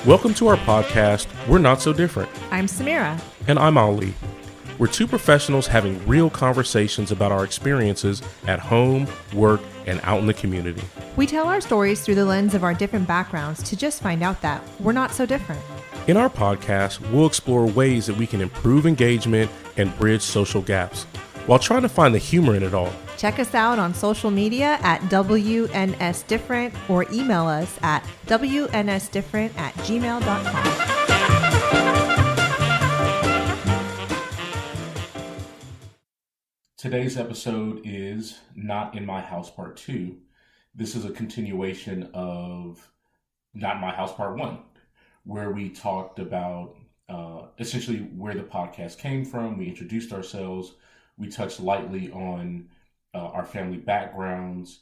Welcome to our podcast, We're Not So Different. I'm Samira. And I'm Ali. We're two professionals having real conversations about our experiences at home, work, and out in the community. We tell our stories through the lens of our different backgrounds to just find out that we're not so different. In our podcast, we'll explore ways that we can improve engagement and bridge social gaps while trying to find the humor in it all. Check us out on social media at WNS Different or email us at wnsdifferent@gmail.com. Today's episode is Not in My House Part 2. This is a continuation of Not in My House Part 1, where we talked about essentially where the podcast came from. We introduced ourselves. We touched lightly on our family backgrounds.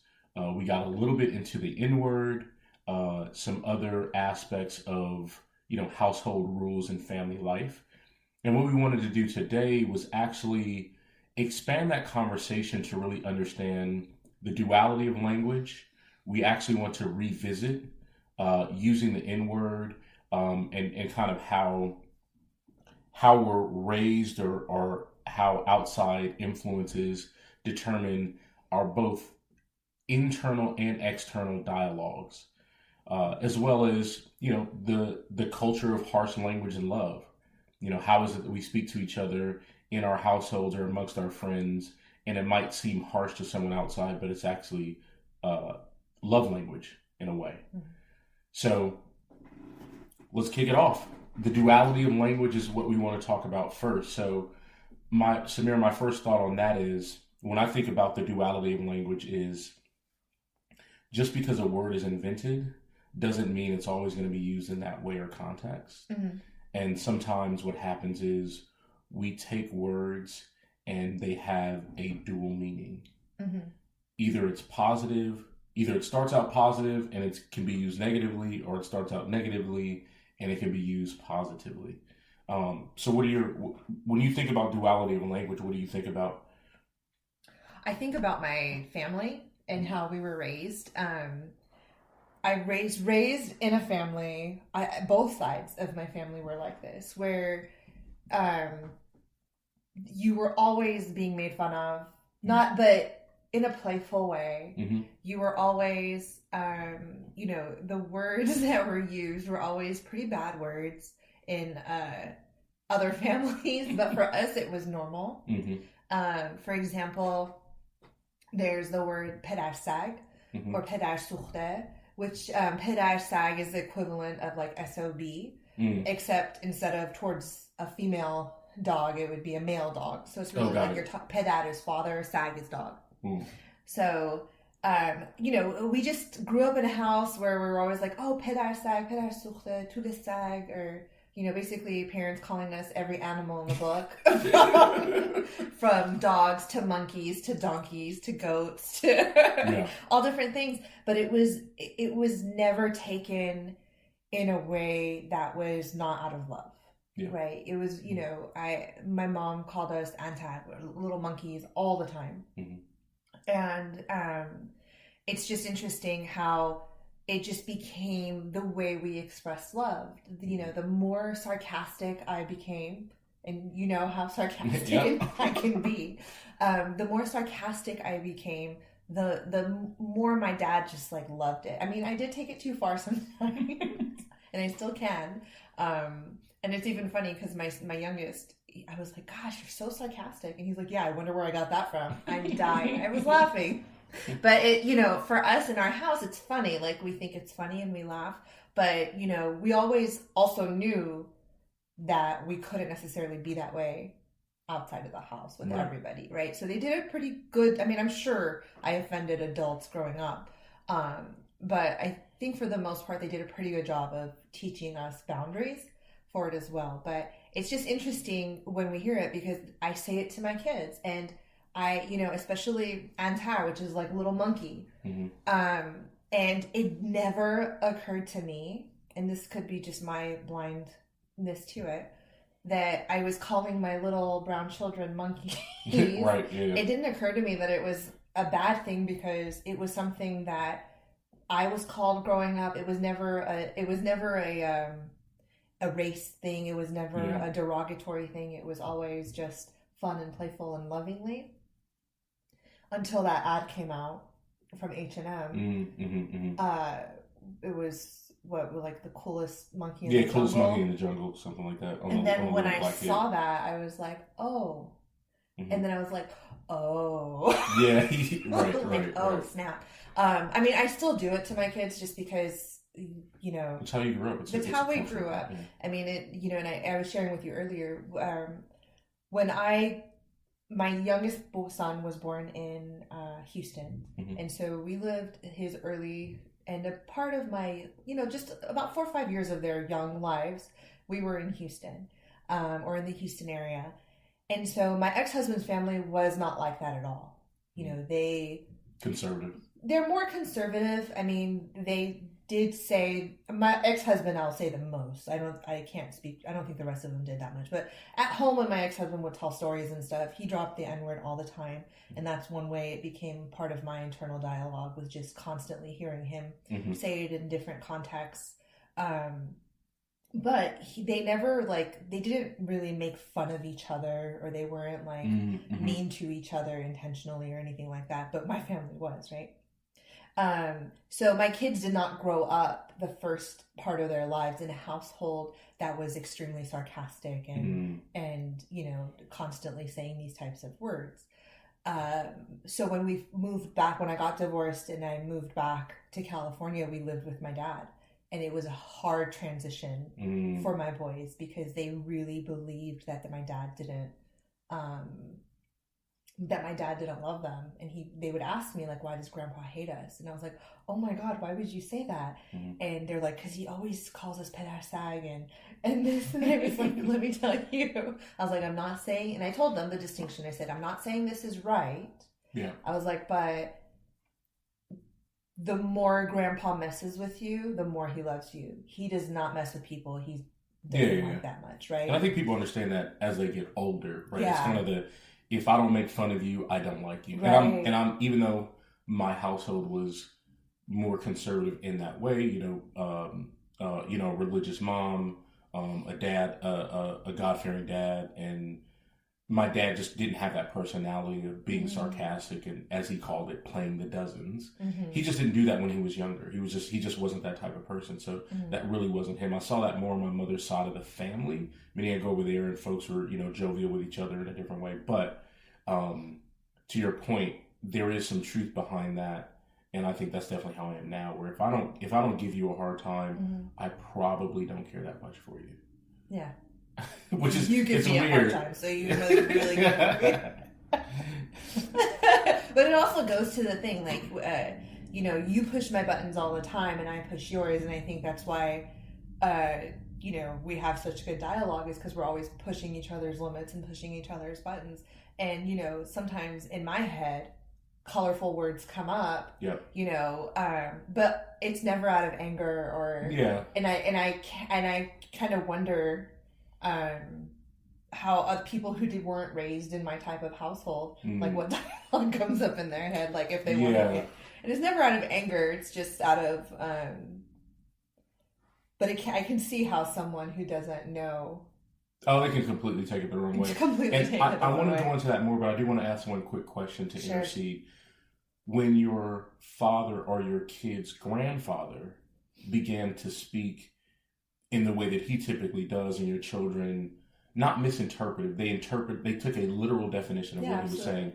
We got a little bit into the N-word, some other aspects of, household rules and family life. And what we wanted to do today was actually expand that conversation to really understand the duality of language. We actually want to revisit using the N-word and kind of how we're raised or how outside influences determine our both internal and external dialogues, as well as, the culture of harsh language and love. How is it that we speak to each other in our households or amongst our friends, and it might seem harsh to someone outside, but it's actually love language in a way. Mm-hmm. So let's kick it off. The duality of language is what we want to talk about first. So Samir, my first thought on that is, when I think about the duality of language, is just because a word is invented doesn't mean it's always going to be used in that way or context. Mm-hmm. And sometimes what happens is we take words and they have a dual meaning. Mm-hmm. Either it starts out positive and it can be used negatively, or it starts out negatively and it can be used positively. So when you think about duality of language, what do you think about? I think about my family and how we were raised. I raised in a family. Both sides of my family were like this, where you were always being made fun of, but in a playful way. Mm-hmm. You were always, the words that were used were always pretty bad words in other families, but for us it was normal. Mm-hmm. For example, there's the word pedersag, mm-hmm. or pedersuchte, which pedersag is the equivalent of like SOB, except instead of towards a female dog, it would be a male dog. So it's really like your pedad is father, sag is dog. Mm. So, we just grew up in a house where we were always like, oh, pedersag, pedersuchte, tudesag, or basically parents calling us every animal in the book, from dogs to monkeys to donkeys to goats to all different things. But it was never taken in a way that was not out of love, right? It was, my mom called us antag, little monkeys, all the time. Mm-hmm. And it's just interesting how it just became the way we express love. The more sarcastic I became, and you know how sarcastic I can be, the more sarcastic I became, the more my dad just like loved it. I mean, I did take it too far sometimes, and I still can. And it's even funny because my youngest, I was like, gosh, you're so sarcastic. And he's like, yeah, I wonder where I got that from. I'm dying. I was laughing. But it, for us in our house, it's funny. Like, we think it's funny and we laugh. But, we always also knew that we couldn't necessarily be that way outside of the house with everybody, right? So they did a pretty good, I'm sure I offended adults growing up. But I think for the most part, they did a pretty good job of teaching us boundaries for it as well. But it's just interesting when we hear it, because I say it to my kids, and I, especially Antar, which is like little monkey. Mm-hmm. And it never occurred to me, and this could be just my blindness to it, that I was calling my little brown children monkeys. Right, yeah. It didn't occur to me that it was a bad thing, because it was something that I was called growing up. It was never a race thing. It was never a derogatory thing. It was always just fun and playful and lovingly. Until that ad came out from H&M. It was like the coolest monkey in the jungle. Coolest monkey in the jungle, something like that. And then when I saw that, I was like, oh. And then I was like, oh. Yeah, right. Snap. I mean, I still do it to my kids just because, it's how you grew up. It's how we grew up. Yeah. I mean, and I was sharing with you earlier, when my youngest son was born in Houston. And so we lived his early and a part of my, just about 4 or 5 years of their young lives, we were in Houston, or in the Houston area. And so my ex-husband's family was not like that at all. Conservative. They're more conservative. I mean, they did say, my ex-husband, I'll say the most. I can't speak. I don't think the rest of them did that much. But at home, when my ex-husband would tell stories and stuff, he dropped the N-word all the time. And that's one way it became part of my internal dialogue, was just constantly hearing him say it in different contexts. But they never, they didn't really make fun of each other, or they weren't, mean to each other intentionally or anything like that. But my family was, right? So my kids did not grow up the first part of their lives in a household that was extremely sarcastic and constantly saying these types of words. So when we moved back, when I got divorced and I moved back to California, we lived with my dad. And it was a hard transition for my boys, because they really believed that my dad didn't love them. And they would ask me, why does Grandpa hate us? And I was like, oh my God, why would you say that? And they're like, because he always calls us pedasag and this. And I was like, let me tell you. I was like, I'm not saying, and I told them the distinction. I said, I'm not saying this is right. Yeah. I was like, but the more Grandpa messes with you, the more he loves you. He does not mess with people. He doesn't like that much, right? And I think people understand that as they get older, right? Yeah. It's kind of if I don't make fun of you, I don't like you. Right. And I'm even though my household was more conservative in that way, religious mom, a dad, a God-fearing dad, and my dad just didn't have that personality of being sarcastic and, as he called it, playing the dozens. He just didn't do that when he was younger. He just wasn't that type of person. So that really wasn't him. I saw that more on my mother's side of the family. Meaning I go over there and folks were, jovial with each other in a different way. But to your point, there is some truth behind that. And I think that's definitely how I am now, where if I don't give you a hard time, I probably don't care that much for you. Yeah. Which is, you give me weird. A hard time, so you really get But it also goes to the thing, you push my buttons all the time and I push yours, and I think that's why we have such good dialogue, is because we're always pushing each other's limits and pushing each other's buttons. And sometimes in my head colorful words come up. Yep. But it's never out of anger or and I kind of wonder how people who weren't raised in my type of household, what dialogue comes up in their head, if they want to. And it's never out of anger, it's just out of but I can see how someone who doesn't know. Oh, they can completely take it the wrong way. I want to go into that more, but I do want to ask one quick question to intercede. When your father or your kid's grandfather began to speak in the way that he typically does, and your children not misinterpreted, they took a literal definition of what he was saying.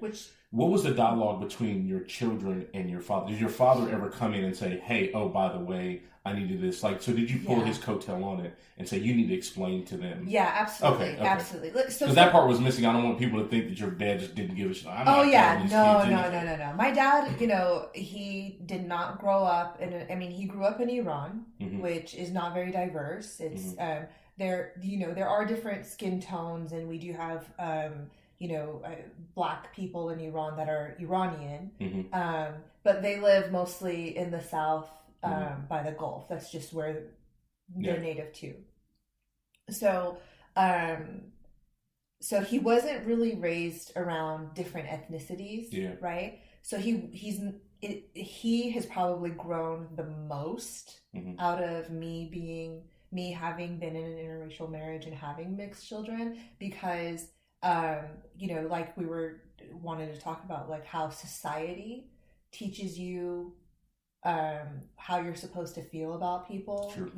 What was the dialogue between your children and your father? Did your father ever come in and say, hey, oh, by the way, I needed this? So did you pull his coattail on it and say, you need to explain to them? Yeah, absolutely. Okay. Absolutely. Because that part was missing. I don't want people to think that your dad just didn't give a shit. No. My dad, he did not grow up he grew up in Iran, which is not very diverse. It's, there are different skin tones, and we do have, black people in Iran that are Iranian, but they live mostly in the south, by the Gulf. That's just where they're native to. So he wasn't really raised around different ethnicities, right? So he's he has probably grown the most out of me having been in an interracial marriage and having mixed children, because like we were wanted to talk about, like how society teaches you how you're supposed to feel about people. Sure.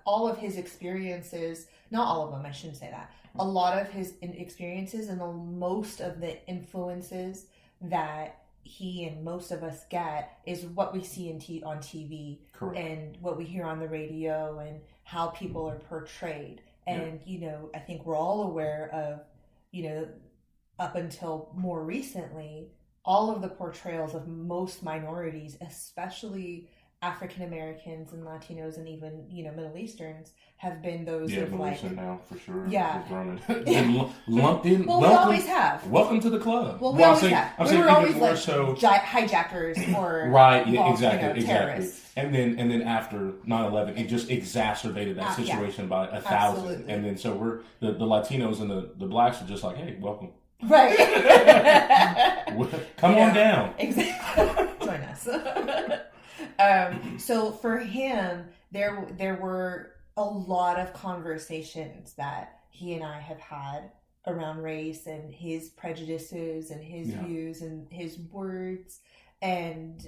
All of his experiences, not all of them, I shouldn't say that. A lot of his experiences and most of the influences that he and most of us get is what we see on TV. Correct. And what we hear on the radio and how people are portrayed. And, I think we're all aware of, up until more recently, all of the portrayals of most minorities, especially African Americans and Latinos and even, Middle Easterns, have been those of Middle like... Eastern now, for sure. Yeah. Lumped in. Well, we always have. Welcome to the club. Well, we always have. I'm we saying were always more like so, hijackers or... right, yeah, exactly. terrorists. And then after 9/11, it just exacerbited that situation by 1,000. Absolutely. And then so we're, the Latinos and the blacks are just like, hey, welcome. Right. Come on down. Exactly. Join us. So for him, there were a lot of conversations that he and I have had around race and his prejudices and his views and his words, and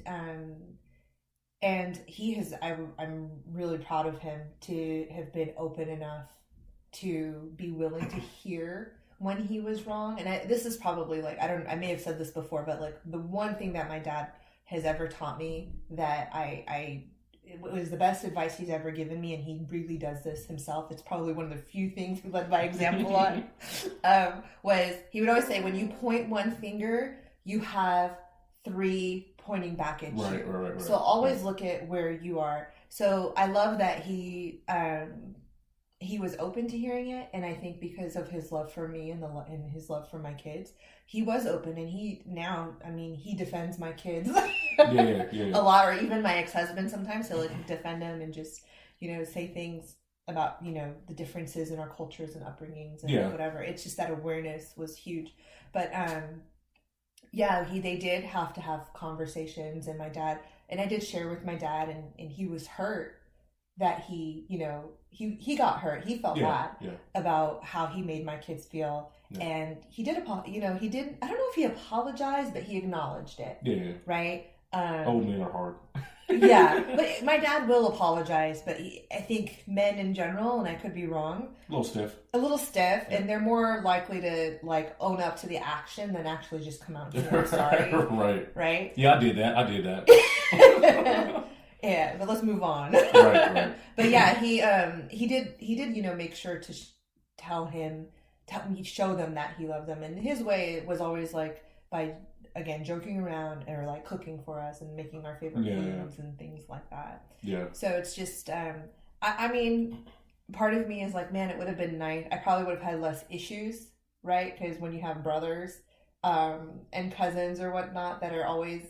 he has. I'm really proud of him to have been open enough to be willing to hear when he was wrong. And this is probably like, I may have said this before, but like the one thing that my dad has ever taught me that it was the best advice he's ever given me, and he really does this himself. It's probably one of the few things we led by example on. Was he would always say, when you point one finger, you have 3 pointing back at you. Right. So always look at where you are. So I love that he was open to hearing it, and I think because of his love for me and his love for my kids, he was open, and he defends my kids a lot, or even my ex-husband sometimes. He'll defend him and just, say things about, the differences in our cultures and upbringings and whatever. It's just that awareness was huge. But they did have to have conversations, and my dad, and I did share with my dad, and he was hurt that he got hurt. He felt bad about how he made my kids feel. Yeah. And he did, I don't know if he apologized, but he acknowledged it. Yeah. Right? Old men are hard. Yeah. But my dad will apologize, but I think men in general, and I could be wrong, a little stiff, yeah. And they're more likely to like own up to the action than actually just come out and say, I'm sorry. Right? Yeah, I did that. Yeah, but let's move on. Right. But yeah, he did, make sure to show them that he loved them. And his way was always like by, again, joking around or like cooking for us and making our favorite foods and things like that. Yeah. So it's just, I mean, part of me is like, man, it would have been nice. I probably would have had less issues, right? Because when you have brothers and cousins or whatnot that are always,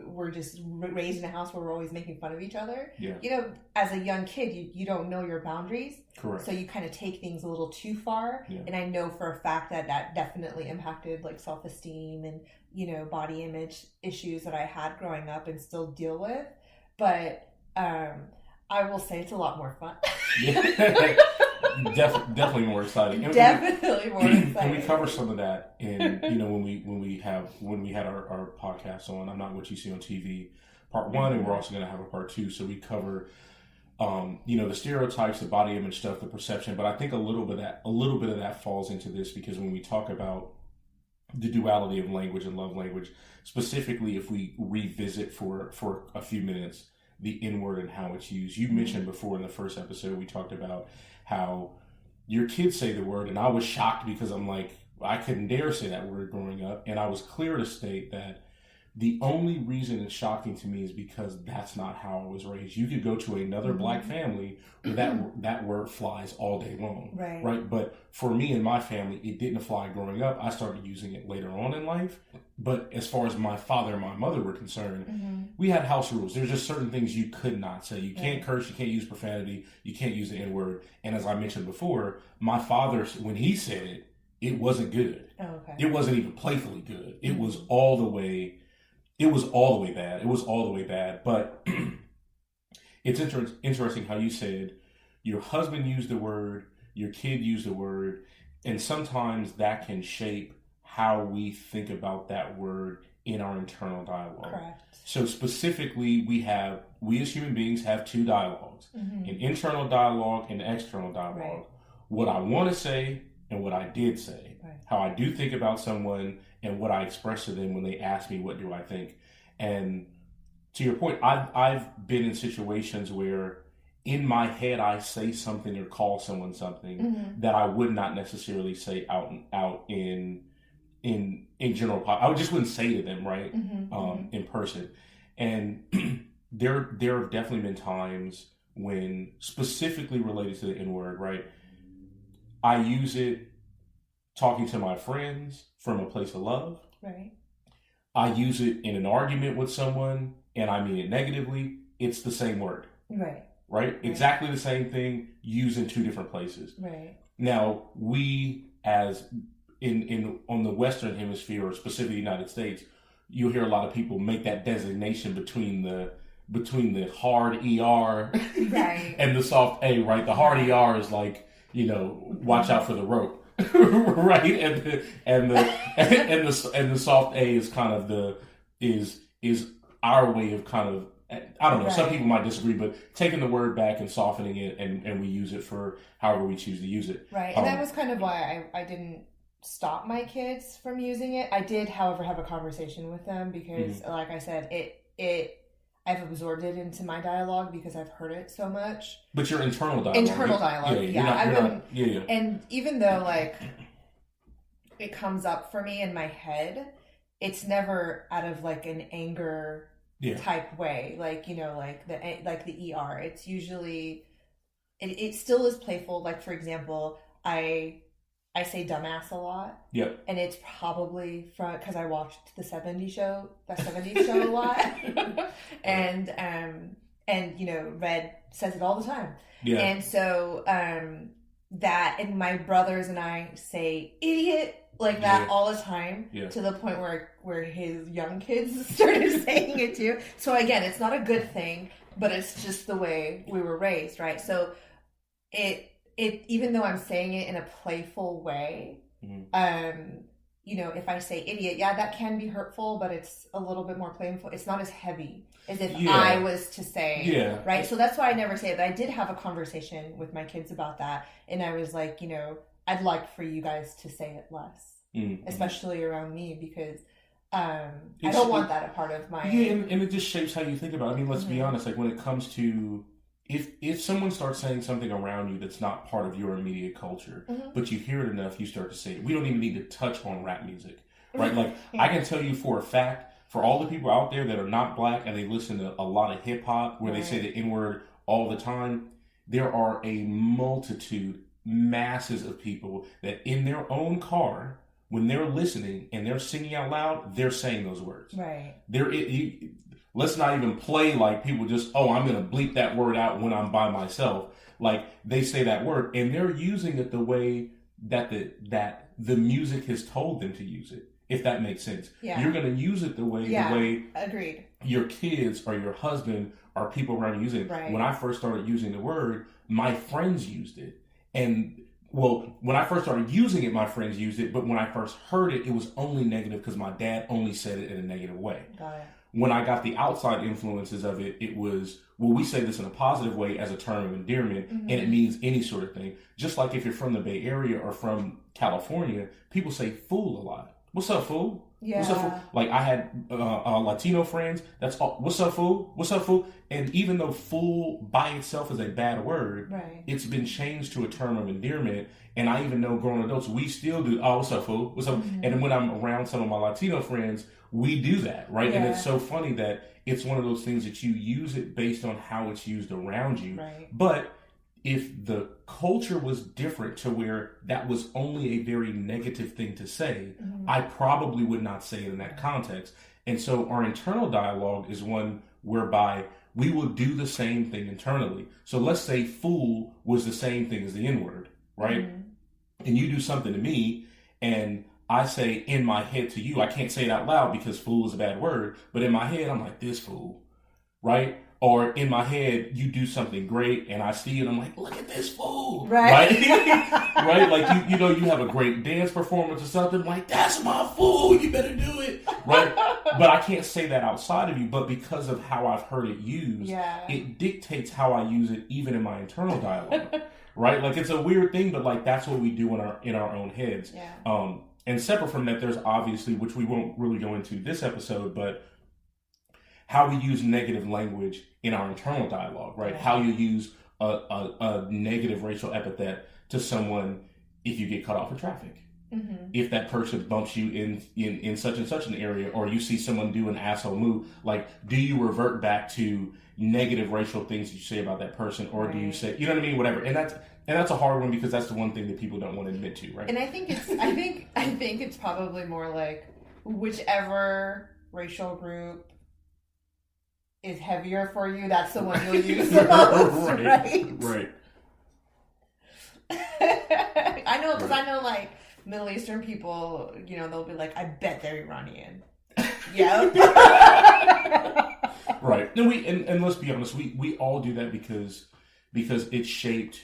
we're just raised in a house where we're always making fun of each other. Yeah. As a young kid, you don't know your boundaries. Correct. So you kind of take things a little too far. Yeah. And I know for a fact that definitely impacted like self-esteem and, body image issues that I had growing up and still deal with. But I will say it's a lot more fun. Definitely more exciting. Definitely more exciting. And we cover some of that in, when we had our podcast on I'm Not What You See on TV part 1, and we're also going to have a part 2. So we cover, the stereotypes, the body image stuff, the perception. But I think a little bit of that falls into this, because when we talk about the duality of language and love language, specifically if we revisit for a few minutes the N-word and how it's used. You mentioned before in the first episode, we talked about how your kids say the word, and I was shocked because I'm like, I couldn't dare say that word growing up. And I was clear to state that the only reason it's shocking to me is because that's not how I was raised. You could go to another black family where that word flies all day long. Right. But for me and my family, it didn't fly growing up. I started using it later on in life. But as far as my father and my mother were concerned, we had house rules. There's just certain things you could not say. You can't curse, you can't use profanity, you can't use the N-word. And as I mentioned before, my father, when he said it, it wasn't good. Oh, okay. It wasn't even playfully good. It was all the way. it was all the way bad. It was all the way bad. But it's interesting how you said your husband used the word, your kid used the word, and sometimes that can shape how we think about that word in our internal dialogue. Correct. So specifically, we as human beings have two dialogues, an internal dialogue and an external dialogue. Right. What I want to say and what I did say, how I do think about someone and what I express to them when they ask me, what do I think? And to your point, I've been in situations where in my head I say something or call someone something that I would not necessarily say out in general. I just wouldn't say to them, right, in person. And there have definitely been times when, specifically related to the N-word, right, I use it talking to my friends from a place of love. Right. I use it in an argument with someone and I mean it negatively. It's the same word. Right. Right? Exactly the same thing used in two different places. Right. Now, we as on the Western Hemisphere, or specifically the United States, you'll hear a lot of people make that designation between the hard ER right. and the soft A, right? The hard ER is like, watch out for the rope. Right, and the soft A is kind of is our way of kind of, I don't know, right. Some people might disagree, but taking the word back and softening it and we use it for however we choose to use it. Right, and that was kind of why I didn't stop my kids from using it. I did, however, have a conversation with them because, like I said, I've absorbed it into my dialogue because I've heard it so much. But your internal dialogue. Yeah. And even though, like, it comes up for me in my head, it's never out of, like, an anger type way. Like, like the ER. It's usually, it still is playful. Like, for example, I say dumbass a lot. Yep. And it's probably because I watched the 70s show a lot. and Red says it all the time. Yeah. And so that, and my brothers and I say idiot like that all the time to the point where his young kids started saying it too. So again, it's not a good thing, but it's just the way we were raised, right? So it even though I'm saying it in a playful way, if I say idiot, that can be hurtful, but it's a little bit more playful. It's not as heavy as if I was to say, right? So that's why I never say it. But I did have a conversation with my kids about that, and I was like, I'd like for you guys to say it less, especially around me, because I don't want that a part of my... Yeah, and it just shapes how you think about it. I mean, let's be honest, like when it comes to... If someone starts saying something around you that's not part of your immediate culture, but you hear it enough, you start to say it. We don't even need to touch on rap music, right? Like, I can tell you for a fact, for all the people out there that are not black and they listen to a lot of hip hop where they say the N-word all the time, there are a multitude, masses of people that in their own car, when they're listening and they're singing out loud, they're saying those words. Right. Let's not even play like people just, I'm going to bleep that word out when I'm by myself. Like, they say that word, and they're using it the way that the music has told them to use it, if that makes sense. Yeah. You're going to use it the way agreed. Your kids or your husband or people around you use it. Right. When I first started using the word, my friends used it. And, when I first started using it, my friends used it, but when I first heard it, it was only negative because my dad only said it in a negative way. Got it. When I got the outside influences of it, it was, we say this in a positive way as a term of endearment, and it means any sort of thing. Just like if you're from the Bay Area or from California, people say fool a lot. What's up, fool? Yeah. What's up, fool? Like, I had Latino friends, that's all, what's up, fool? What's up, fool? And even though fool by itself is a bad word, it's been changed to a term of endearment. And I even know grown adults, we still do, what's up, fool? What's up? And when I'm around some of my Latino friends, we do that, right? Yeah. And it's so funny that it's one of those things that you use it based on how it's used around you. Right. But if the culture was different to where that was only a very negative thing to say, I probably would not say it in that context. And so our internal dialogue is one whereby we will do the same thing internally. So let's say fool was the same thing as the N-word, right? And you do something to me and I say in my head to you, I can't say it out loud because fool is a bad word, but in my head, I'm like, this fool, right? Or in my head, you do something great and I see it, I'm like, look at this fool, right? Right? Like, you have a great dance performance or something, like, that's my fool, you better do it, right? But I can't say that outside of you, but because of how I've heard it used, it dictates how I use it even in my internal dialogue, right? Like, it's a weird thing, but like, that's what we do in our own heads. Yeah. And separate from that, there's obviously, which we won't really go into this episode, but how we use negative language in our internal dialogue, right? How you use a negative racial epithet to someone if you get cut off in traffic. Mm-hmm. If that person bumps you in such and such an area, or you see someone do an asshole move, like, do you revert back to negative racial things that you say about that person, or do you say, you know what I mean, whatever? And that's a hard one because that's the one thing that people don't want to admit to, right? And I think it's probably more like whichever racial group is heavier for you, that's the one you'll use the most, right? I know, because I know, like, Middle Eastern people, they'll be like, I bet they're Iranian. Yeah. Right. And let's be honest, we all do that because it's shaped,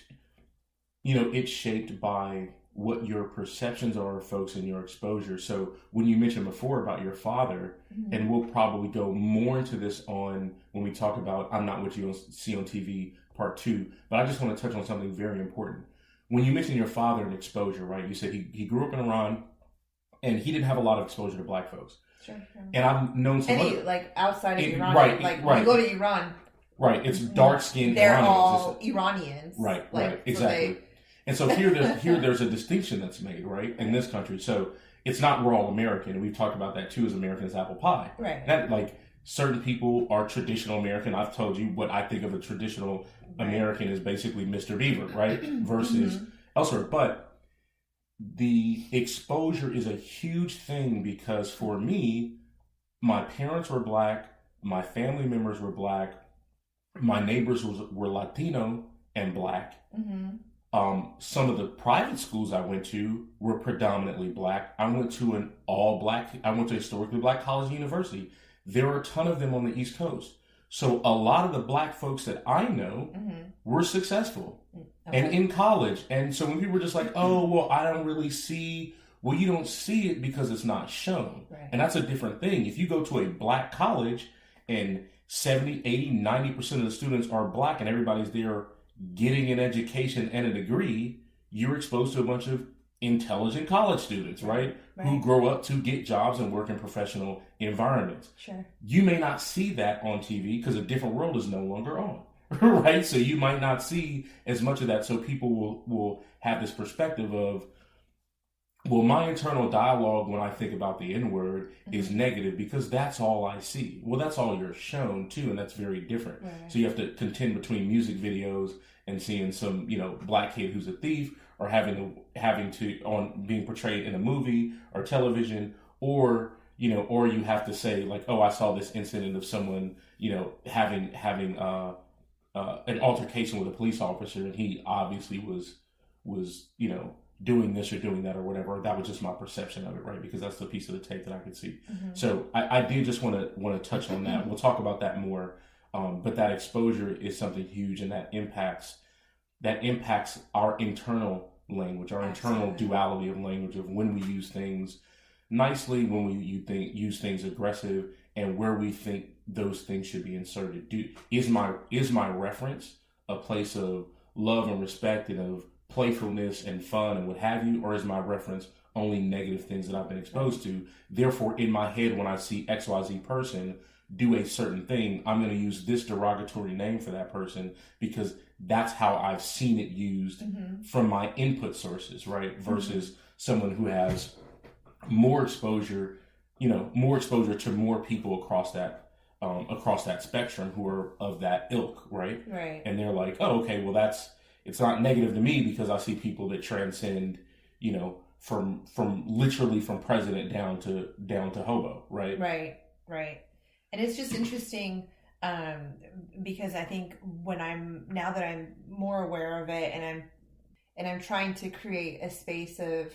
it's shaped by what your perceptions are of folks and your exposure. So when you mentioned before about your father, mm-hmm. and we'll probably go more into this when we talk about I'm Not What You See on TV part 2, but I just want to touch on something very important. When you mentioned your father and exposure, right? You said he grew up in Iran and he didn't have a lot of exposure to black folks. Sure. And I've known some other, like, outside of Iran, right, like, right. You go to Iran, right? It's dark-skinned they're Iranians. all Iranians, right? Like, right, exactly. So and so here there's a distinction that's made, right, in this country. So it's not we're all American, and we've talked about that too as American as apple pie. Right. That, like, certain people are traditional American. I've told you what I think of a traditional American is basically Mr. Beaver, right, versus mm-hmm. elsewhere. But the exposure is a huge thing because for me, my parents were black, my family members were black, my neighbors were Latino and black. Mm-hmm. Some of the private schools I went to were predominantly black. I went to a historically black college and university. There are a ton of them on the East Coast. So a lot of the black folks that I know mm-hmm. were successful and in college. And so when people were just like, oh, well, I don't really see, well, you don't see it because it's not shown. Right. And that's a different thing. If you go to a black college and 70, 80, 90% of the students are black and everybody's there getting an education and a degree, you're exposed to a bunch of intelligent college students, right? Who grow up to get jobs and work in professional environments. Sure. You may not see that on TV because A Different World is no longer on, right? So you might not see as much of that. So people will have this perspective of, well, my internal dialogue when I think about the N-word mm-hmm. is negative because that's all I see. Well, that's all you're shown too, and that's very different. Right. So you have to contend between music videos and seeing some, black kid who's a thief, or having to on being portrayed in a movie or television, or you have to say like, oh, I saw this incident of someone, having an altercation with a police officer, and he obviously was doing this or doing that or whatever. That was just my perception of it, right? Because that's the piece of the tape that I could see. Mm-hmm. So I did just want to touch on that. We'll talk about that more. But that exposure is something huge, and that impacts our internal language, our internal duality of language, of when we use things nicely, when we use things aggressive, and where we think those things should be inserted. Is my reference a place of love and respect and of playfulness and fun and what have you, or is my reference only negative things that I've been exposed to? Therefore, in my head, when I see XYZ person do a certain thing, I'm going to use this derogatory name for that person because that's how I've seen it used mm-hmm. from my input sources, right? Versus mm-hmm. someone who has more exposure to more people across that spectrum who are of that ilk, right? Right. And they're like, oh, okay, well, it's not negative to me because I see people that transcend, from literally from president down to hobo, right? Right. And it's just interesting because I think now that I'm more aware of it, and I'm trying to create a space of,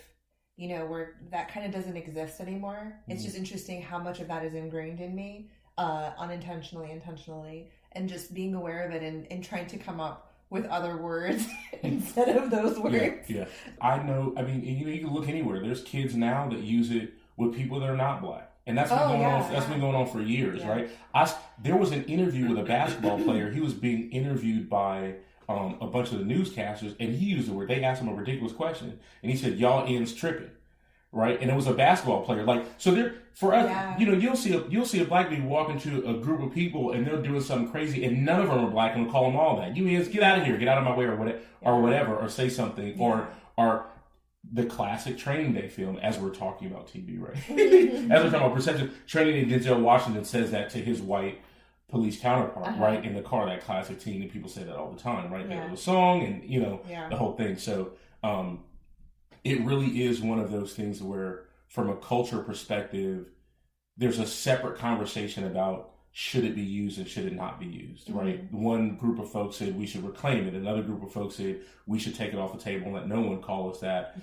where that kind of doesn't exist anymore. It's just interesting how much of that is ingrained in me, unintentionally, intentionally, and just being aware of it and trying to come up with other words instead of those words. Yeah. I know. I mean, you can look anywhere. There's kids now that use it with people that are not Black. And that's been going on. That's been going on for years, right? There was an interview with a basketball player. He was being interviewed by a bunch of the newscasters, and he used the word. They asked him a ridiculous question, and he said, "Y'all ends tripping," right? And it was a basketball player. Like, so there for us, you'll see a Black dude walk into a group of people, and they're doing something crazy, and none of them are Black, and we'll call them all that. You ends, get out of here, get out of my way, or whatever, or say something, or the classic Training Day film, as we're talking about TV, right? As we're talking about perception, Training Day, Denzel Washington says that to his white police counterpart, right? In the car, that classic scene, and people say that all the time, right? There's a song and, the whole thing. So it really is one of those things where, from a culture perspective, there's a separate conversation about should it be used and should it not be used, right? One group of folks said we should reclaim it. Another group of folks said we should take it off the table and let no one call us that.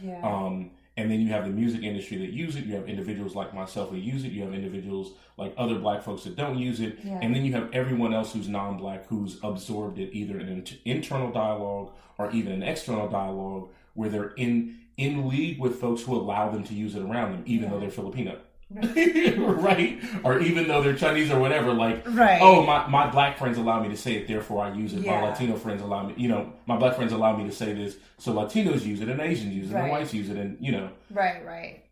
And then you have the music industry that use it. You have individuals like myself who use it. You have individuals like other Black folks that don't use it. And then you have everyone else who's non-Black who's absorbed it either in an internal dialogue or even an external dialogue where they're in league with folks who allow them to use it around them, even though they're Filipino. Right? Or even though they're Chinese or whatever, oh, my Black friends allow me to say it, therefore I use it. My Latino friends allow me, my Black friends allow me to say this, so Latinos use it and Asians use it and whites use it, and Right.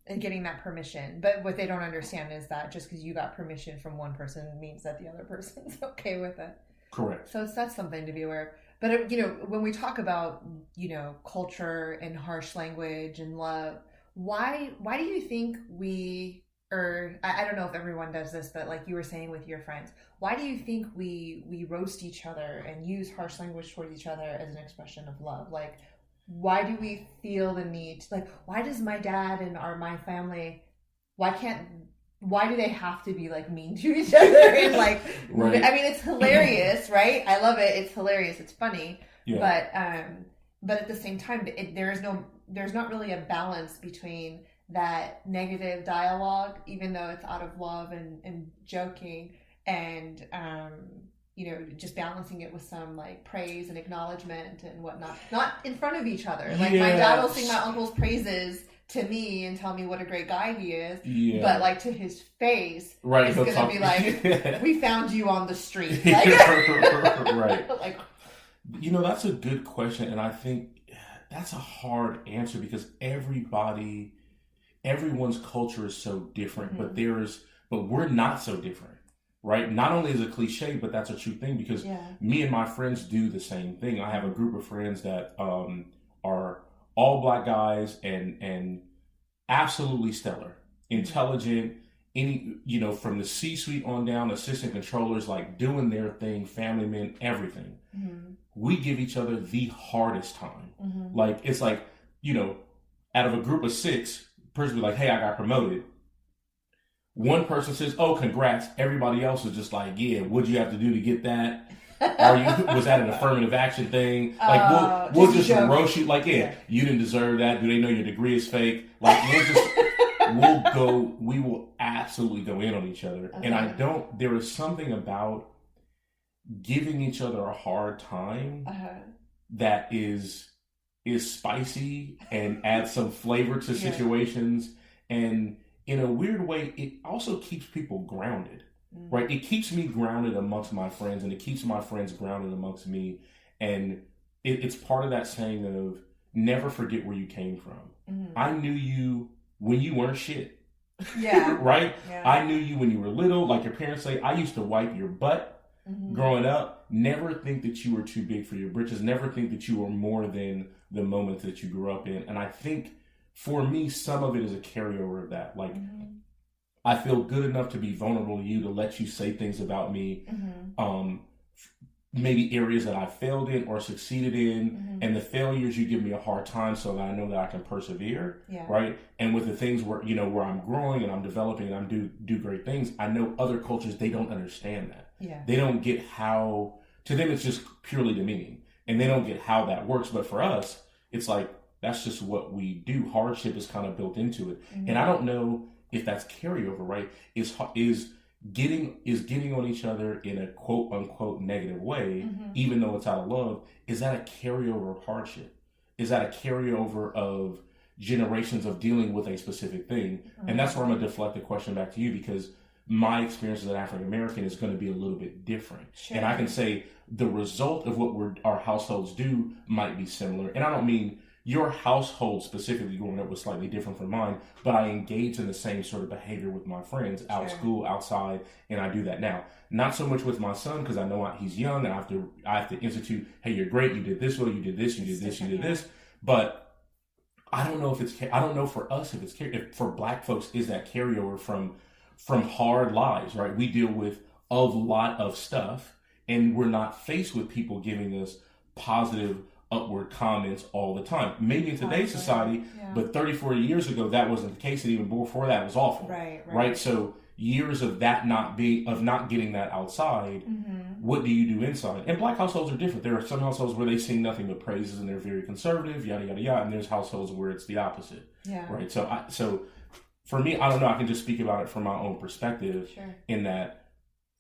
And getting that permission. But what they don't understand is that just because you got permission from one person means that the other person's okay with it. Correct. So that's something to be aware of. But, when we talk about, culture and harsh language and love, why do you think I don't know if everyone does this, but like you were saying with your friends, why do you think we roast each other and use harsh language towards each other as an expression of love? Like, why do we feel the need to, why does my dad and my family, why do they have to be mean to each other? And right. I mean, it's hilarious, right? I love it. It's hilarious. It's funny. Yeah. But at the same time, there's not really a balance between that negative dialogue, even though it's out of love and joking, and just balancing it with some praise and acknowledgement and whatnot, not in front of each other. My dad will sing my uncle's praises to me and tell me what a great guy he is, but to his face, it's gonna be we found you on the street, right? That's a good question, and I think that's a hard answer because everyone's culture is so different, but we're not so different, right? Not only is it cliche, but that's a true thing because me and my friends do the same thing. I have a group of friends that are all Black guys and absolutely stellar, intelligent, from the C-suite on down, assistant controllers, doing their thing, family men, everything. We give each other the hardest time. It's out of a group of 6, person be like, hey, I got promoted. One person says, oh, congrats. Everybody else is just yeah, what'd you have to do to get that? Was that an affirmative action thing? We'll just roast you. You didn't deserve that. Do they know your degree is fake? We will absolutely go in on each other. Okay. And there is something about giving each other a hard time that is spicy and adds some flavor to situations. And in a weird way, it also keeps people grounded. Right? It keeps me grounded amongst my friends, and it keeps my friends grounded amongst me. And it's part of that saying of never forget where you came from. I knew you when you weren't shit. Yeah. Right? Yeah. I knew you when you were little. Like your parents say, I used to wipe your butt growing up. Never think that you were too big for your britches. Never think that you were more than the moment that you grew up in. And I think for me, some of it is a carryover of that. I feel good enough to be vulnerable to you, to let you say things about me, maybe areas that I failed in or succeeded in, and the failures you give me a hard time so that I know that I can persevere, right? And with the things where I'm growing and I'm developing and I'm do great things, I know other cultures, they don't understand that. Yeah. They don't get how, to them it's just purely demeaning, and they don't get how that works. But for us, it's That's just what we do. Hardship is kind of built into it. Mm-hmm. And I don't know if that's carryover, right? Is getting on each other in a quote unquote negative way, even though it's out of love, is that a carryover of hardship? Is that a carryover of generations of dealing with a specific thing? And that's where I'm going to deflect the question back to you, because my experience as an African American is going to be a little bit different. Sure. And I can say the result of what our households do might be similar. And I don't mean your household specifically growing up was slightly different from mine, but I engage in the same sort of behavior with my friends out of school, outside, and I do that now. Not so much with my son, because I know he's young and I have to institute, hey, you're great, you did this well, you did this, you did this, you did this. But I don't know I don't know for us if for Black folks, is that carryover from hard lives, right? We deal with a lot of stuff, and we're not faced with people giving us positive upward comments all the time. Maybe in today's society, but 30, 40 years ago, that wasn't the case. And even before that was awful. Right. So years of that not getting that outside, what do you do inside? And Black households are different. There are some households where they sing nothing but praises and they're very conservative, yada, yada, yada. And there's households where it's the opposite. Yeah. Right. So for me, I don't know, I can just speak about it from my own perspective. Sure. In that,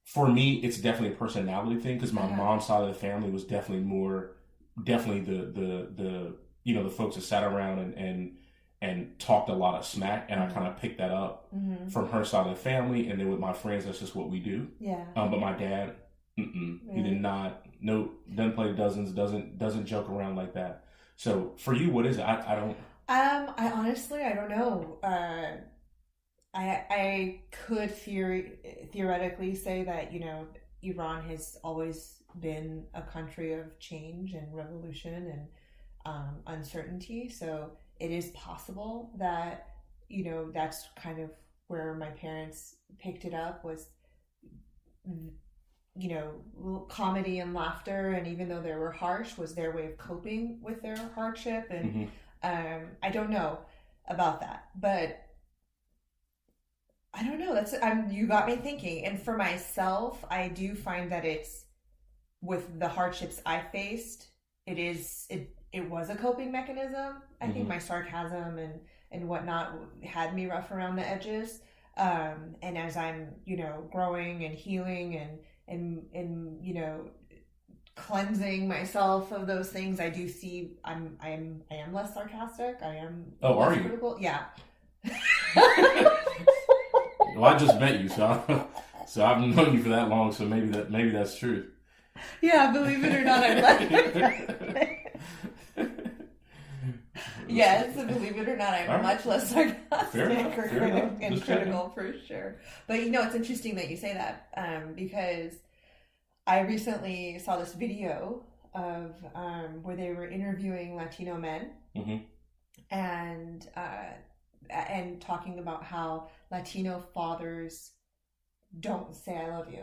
for me, it's definitely a personality thing, because my mom's side of the family was definitely the folks that sat around and talked a lot of smack, and I kind of picked that up from her side of the family, and then with my friends, that's just what we do. Yeah. But my dad, he did not. No, doesn't play dozens. Doesn't joke around like that. So for you, what is it? I don't. I honestly, I don't know. I could theoretically say that, Iran has always been a country of change and revolution and uncertainty. So it is possible that, that's kind of where my parents picked it up, was, comedy and laughter. And even though they were harsh, was their way of coping with their hardship. And I don't know about that, but I don't know. You got me thinking. And for myself, I do find that it's, with the hardships I faced, it was a coping mechanism. I think my sarcasm and whatnot had me rough around the edges. And as I'm, growing and healing and cleansing myself of those things, I do see I am less sarcastic. I am less critical. Yeah. Well, I just met you, so I've known you for that long, so maybe that's true. Yeah, believe it or not, I'm yes, believe it or not, I'm much less sarcastic and critical for sure. But it's interesting that you say that, because I recently saw this video of where they were interviewing Latino men, and talking about how Latino fathers don't say I love you.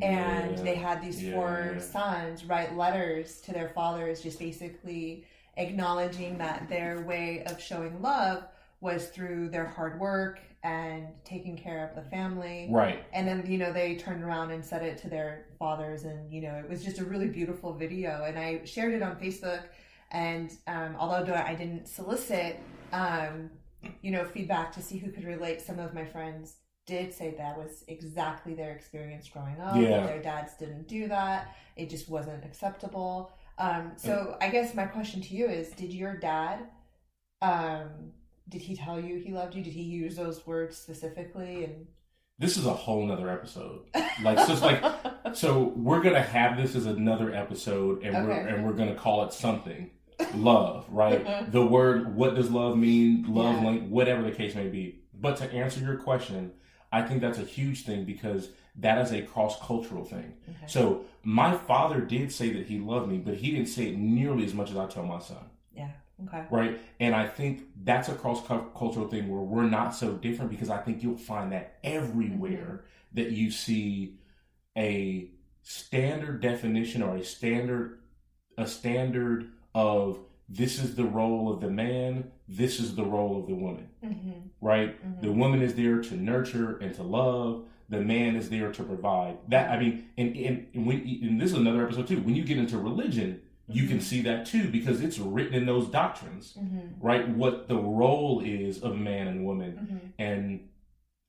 And they had these four sons write letters to their fathers, just basically acknowledging that their way of showing love was through their hard work and taking care of the family. Right. And then, they turned around and said it to their fathers, and, it was just a really beautiful video. And I shared it on Facebook, and although I didn't solicit, feedback to see who could relate, some of my friends did say that was exactly their experience growing up. Yeah. Their dads didn't do that. It just wasn't acceptable. So I guess my question to you is, did your dad, did he tell you he loved you? Did he use those words specifically? And this is a whole nother episode. So we're going to have this as another episode, and we're going to call it something. Love, right? The word, what does love mean? Love, whatever the case may be. But to answer your question, I think that's a huge thing, because that is a cross-cultural thing. Okay. So my father did say that he loved me, but he didn't say it nearly as much as I tell my son. Yeah. Okay. Right? And I think that's a cross-cultural thing where we're not so different, because I think you'll find that everywhere that you see a standard definition or a standard of, this is the role of the man, this is the role of the woman, right? The woman is there to nurture and to love. The man is there to provide. That, I mean, and this is another episode too. When you get into religion, you can see that too, because it's written in those doctrines, right? What the role is of man and woman. And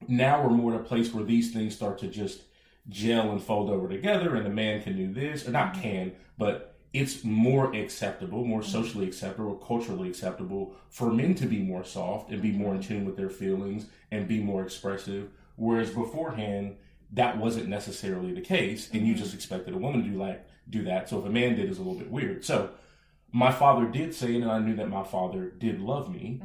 now we're more at a place where these things start to just gel and fold over together, and the man can do this, or not can, but it's more acceptable, more socially acceptable, culturally acceptable for men to be more soft and be more in tune with their feelings and be more expressive. Whereas beforehand, that wasn't necessarily the case, and you just expected a woman to do that. So if a man did, it's a little bit weird. So my father did say it, and I knew that my father did love me.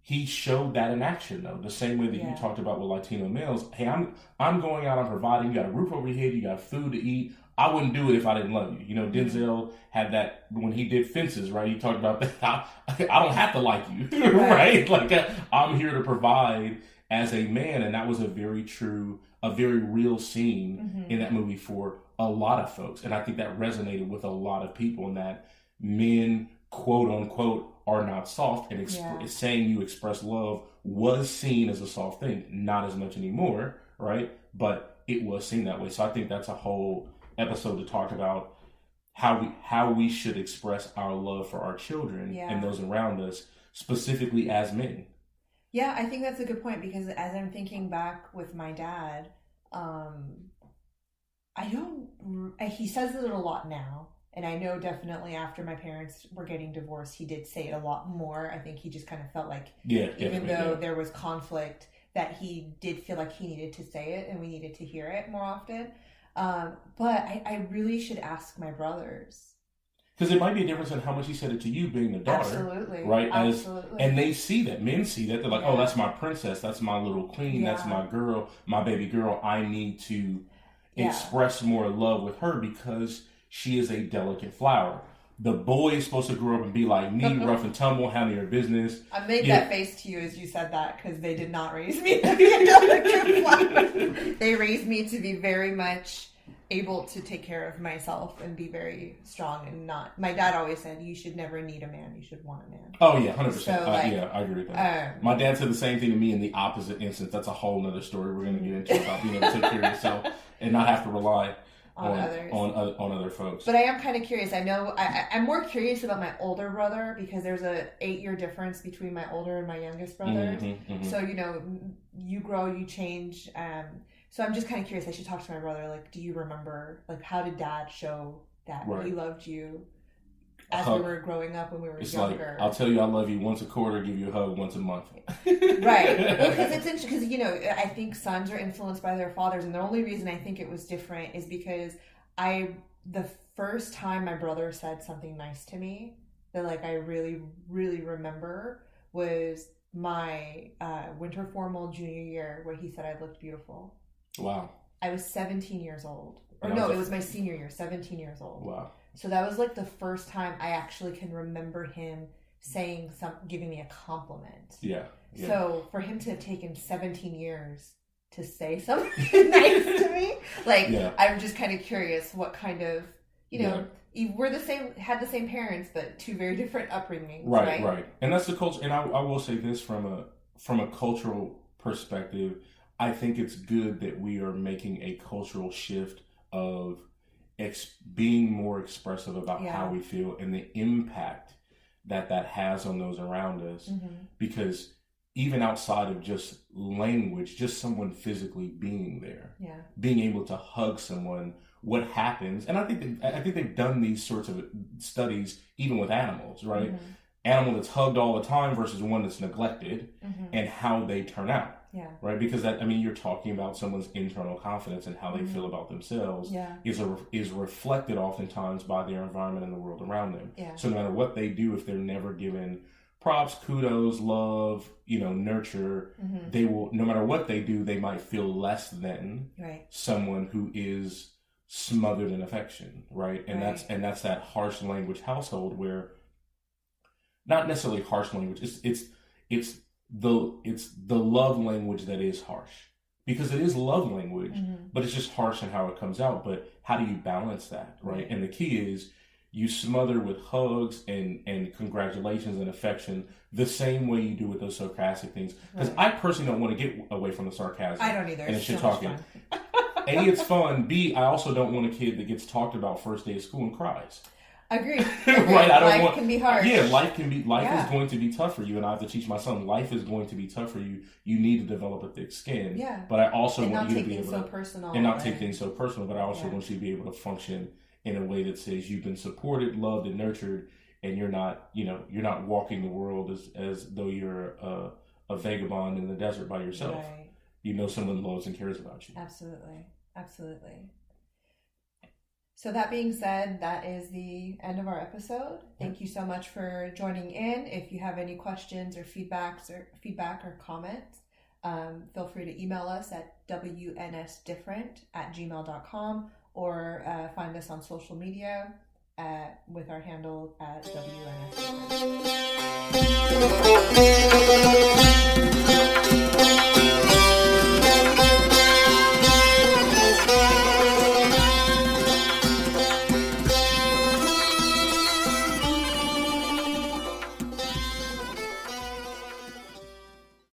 He showed that in action, though, the same way that you talked about with Latino males. Hey, I'm going out, I'm providing. You got a roof over your head, you got food to eat. I wouldn't do it if I didn't love you. You know, Denzel had that when he did Fences, right? He talked about that. I don't have to like you, right? Like I'm here to provide as a man, and that was a very real scene in that movie for a lot of folks. And I think that resonated with a lot of people, in that men, quote unquote, are not soft, and saying you express love was seen as a soft thing. Not as much anymore, right? But it was seen that way. So I think that's a whole episode to talk about how we should express our love for our children and those around us, specifically as men. Yeah, I think that's a good point, because as I'm thinking back with my dad, he says it a lot now. And I know definitely after my parents were getting divorced, he did say it a lot more. I think he just kind of felt like, even though there was conflict, that he did feel like he needed to say it and we needed to hear it more often. But I really should ask my brothers. Because it might be a difference in how much he said it to you, being the daughter. Absolutely. Right? Absolutely. And they see that. Men see that. They're like, oh, that's my princess. That's my little queen. That's my girl, my baby girl. I need to express more love with her because she is a delicate flower. The boy is supposed to grow up and be like me, rough and tumble, handle your business. I made that face to you as you said that, because they did not raise me to be a delicate flower. They raised me to be very much able to take care of myself and be very strong, and not. My dad always said, you should never need a man, you should want a man. Oh yeah, 100%. So, I agree with that. My dad said the same thing to me in the opposite instance. That's a whole nother story we're going to get into, about being able to take care of yourself and not have to rely on others, on other folks. But I am kind of curious. I know I'm more curious about my older brother, because there's a 8-year difference between my older and my youngest brother. So you grow, you change. So I'm just kind of curious. I should talk to my brother. Like, do you remember? Like, how did Dad show that he loved you as we were growing up, when we were younger? Like, I'll tell you I love you once a quarter, give you a hug once a month. Right. Well, because it's interesting. Because I think sons are influenced by their fathers, and the only reason I think it was different is because the first time my brother said something nice to me that I really, really remember was my winter formal junior year, where he said I looked beautiful. Wow. I was 17 years old. Or no, it was my senior year, 17 years old. Wow. So that was the first time I actually can remember him giving me a compliment. Yeah. So for him to have taken 17 years to say something nice to me, I'm just kind of curious what kind of, we're had the same parents, but two very different upbringings. Right. And that's the culture. And I will say this from a cultural perspective, I think it's good that we are making a cultural shift of being more expressive about how we feel and the impact that has on those around us. Because even outside of just language, just someone physically being there, being able to hug someone, what happens, and I think they've done these sorts of studies even with animals, right? Animal that's hugged all the time versus one that's neglected, and how they turn out. Right, because you're talking about someone's internal confidence and how they feel about themselves is reflected oftentimes by their environment and the world around them. So no matter what they do, if they're never given props, kudos, love, nurture, they will. No matter what they do, they might feel less than someone who is smothered in affection. Right, and that's that harsh language household where, not necessarily harsh language. It's the love language that is harsh, because it is love language, but it's just harsh in how it comes out. But how do you balance that, right? And the key is you smother with hugs and congratulations and affection the same way you do with those sarcastic things. Because I personally don't want to get away from the sarcasm. I don't either. And it's shit talking. A, it's fun. B, I also don't want a kid that gets talked about first day of school and cries. Agreed. Right? I don't life want. Can be hard. Yeah, life is going to be tough for you, and I have to teach my son life is going to be tough for you. You need to develop a thick skin. Yeah. But I also want you to be able so to personal, and not take things so personal. But I also want you to be able to function in a way that says you've been supported, loved, and nurtured, and you're not walking the world as though you're a vagabond in the desert by yourself. Right. You know someone loves and cares about you. Absolutely. So that being said, that is the end of our episode. Thank you so much for joining in. If you have any questions or feedback or comments, feel free to email us at wnsdifferent@gmail.com or find us on social media with our handle at wnsdifferent.